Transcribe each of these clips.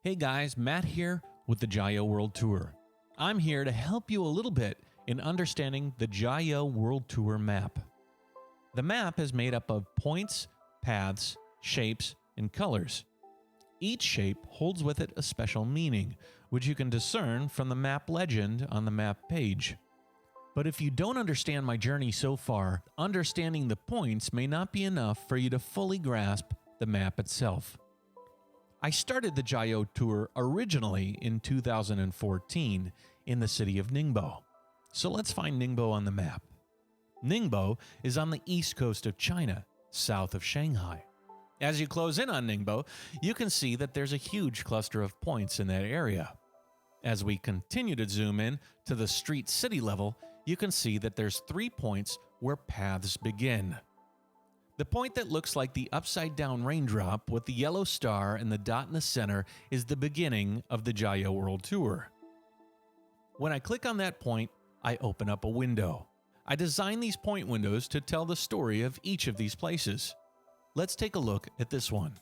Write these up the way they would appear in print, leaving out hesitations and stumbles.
Hey guys, Matt here with the JaYoe World Tour. I'm here to help you a little bit in understanding the JaYoe World Tour map. The map is made up of points, paths, shapes, and colors. Each shape holds with it a special meaning, which you can discern from the map legend on the map page. But if you don't understand my journey so far, understanding the points may not be enough for you to fully grasp the map itself. I started the JaYoe Tour originally in 2014 in the city of Ningbo. So let's find Ningbo on the map. Ningbo is on the east coast of China, south of Shanghai. As you close in on Ningbo, you can see that there's a huge cluster of points in that area. As we continue to zoom in to the street city level, you can see that there's 3 points where paths begin. The point that looks like the upside-down raindrop with the yellow star and the dot in the center is the beginning of the JaYoe World Tour. When I click on that point, I open up a window. I designed these point windows to tell the story of each of these places. Let's take a look at this one.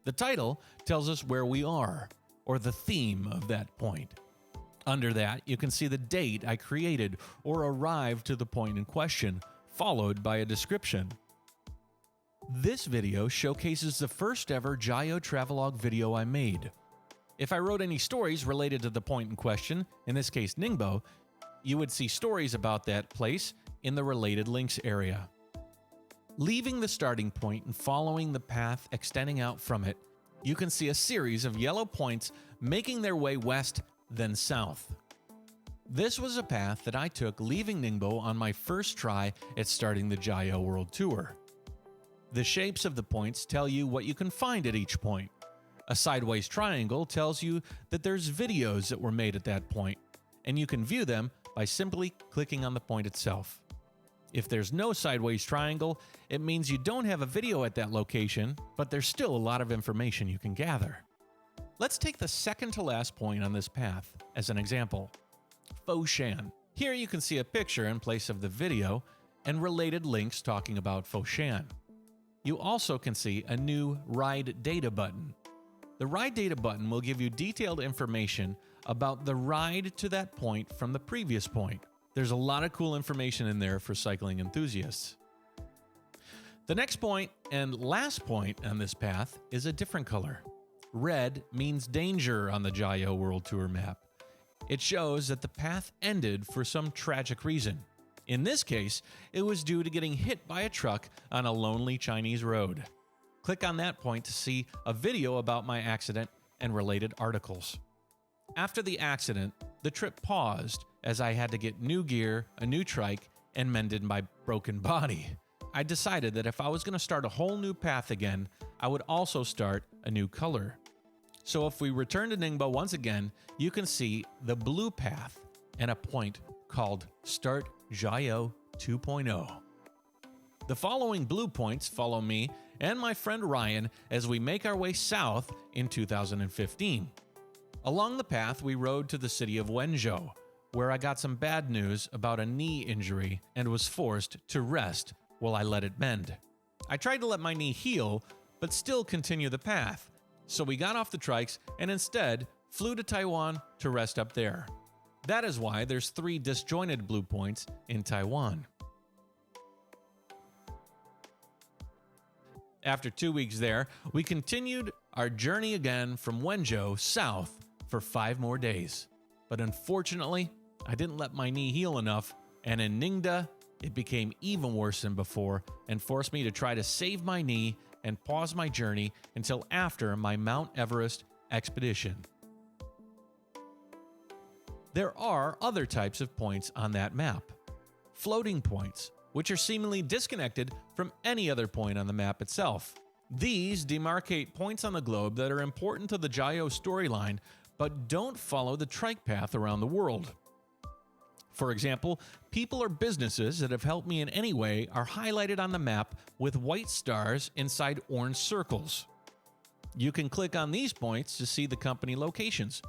The title tells us where we are, or the theme of that point. Under that, you can see the date I created or arrived to the point in question, followed by a description. This video showcases the first ever JaYoe travelogue video I made. If I wrote any stories related to the point in question, in this case Ningbo, you would see stories about that place in the related links area. Leaving the starting point and following the path extending out from it, you can see a series of yellow points making their way west, then south. This was a path that I took leaving Ningbo on my first try at starting the JaYoe World Tour. The shapes of the points tell you what you can find at each point. A sideways triangle tells you that there's videos that were made at that point, and you can view them by simply clicking on the point itself. If there's no sideways triangle, it means you don't have a video at that location, but there's still a lot of information you can gather. Let's take the second to last point on this path as an example. Foshan. Here you can see a picture in place of the video and related links talking about Foshan. You also can see a new Ride Data button. The Ride Data button will give you detailed information about the ride to that point from the previous point. There's a lot of cool information in there for cycling enthusiasts. The next point and last point on this path is a different color. Red means danger on the JaYoe World Tour map. It shows that the path ended for some tragic reason. In this case, it was due to getting hit by a truck on a lonely Chinese road. Click on that point to see a video about my accident and related articles. After the accident, the trip paused as I had to get new gear, a new trike, and mended my broken body. I decided that if I was going to start a whole new path again, I would also start a new color. So if we return to Ningbo once again, you can see the blue path and a point called Start JaYoe 2.0. The following blue points follow me and my friend Ryan as we make our way south in 2015. Along the path, we rode to the city of Wenzhou, where I got some bad news about a knee injury and was forced to rest while I let it mend. I tried to let my knee heal, but still continue the path, so we got off the trikes and instead flew to Taiwan to rest up there. That is why there's 3 disjointed blue points in Taiwan. After 2 weeks there, we continued our journey again from Wenzhou south for 5 more days. But unfortunately, I didn't let my knee heal enough, and in Ningda, it became even worse than before and forced me to try to save my knee and pause my journey until after my Mount Everest expedition. There are other types of points on that map. Floating points, which are seemingly disconnected from any other point on the map itself. These demarcate points on the globe that are important to the JaYoe storyline, but don't follow the trike path around the world. For example, people or businesses that have helped me in any way are highlighted on the map with white stars inside orange circles. You can click on these points to see the company locations.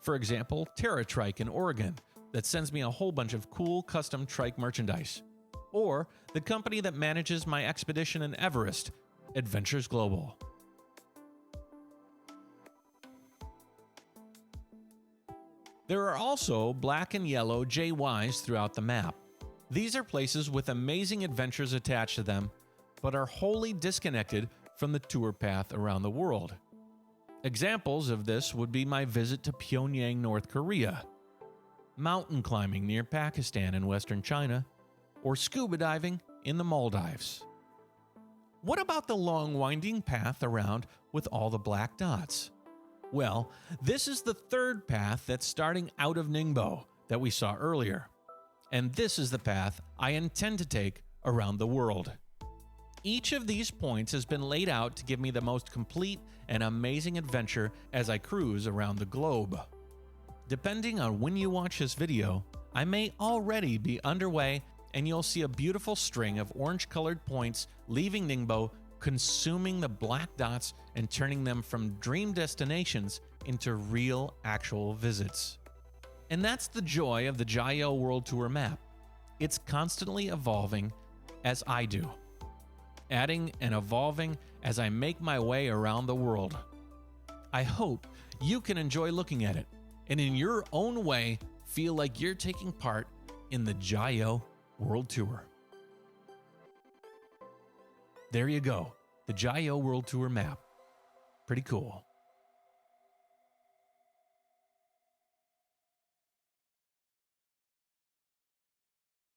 For example, TerraTrike in Oregon, that sends me a whole bunch of cool custom trike merchandise. Or the company that manages my expedition in Everest, Adventures Global. There are also black and yellow JYs throughout the map. These are places with amazing adventures attached to them, but are wholly disconnected from the tour path around the world. Examples of this would be my visit to Pyongyang, North Korea, mountain climbing near Pakistan and Western China, or scuba diving in the Maldives. What about the long winding path around with all the black dots? Well, this is the third path that's starting out of Ningbo that we saw earlier. And this is the path I intend to take around the world. Each of these points has been laid out to give me the most complete and amazing adventure as I cruise around the globe. Depending on when you watch this video, I may already be underway and you'll see a beautiful string of orange-colored points leaving Ningbo, consuming the black dots and turning them from dream destinations into real, actual visits. And that's the joy of the JaYoe World Tour map. It's constantly evolving as I do, adding and evolving as I make my way around the world. I hope you can enjoy looking at it and in your own way feel like you're taking part in the JaYoe World Tour. There you go, the JaYoe World Tour map. Pretty cool.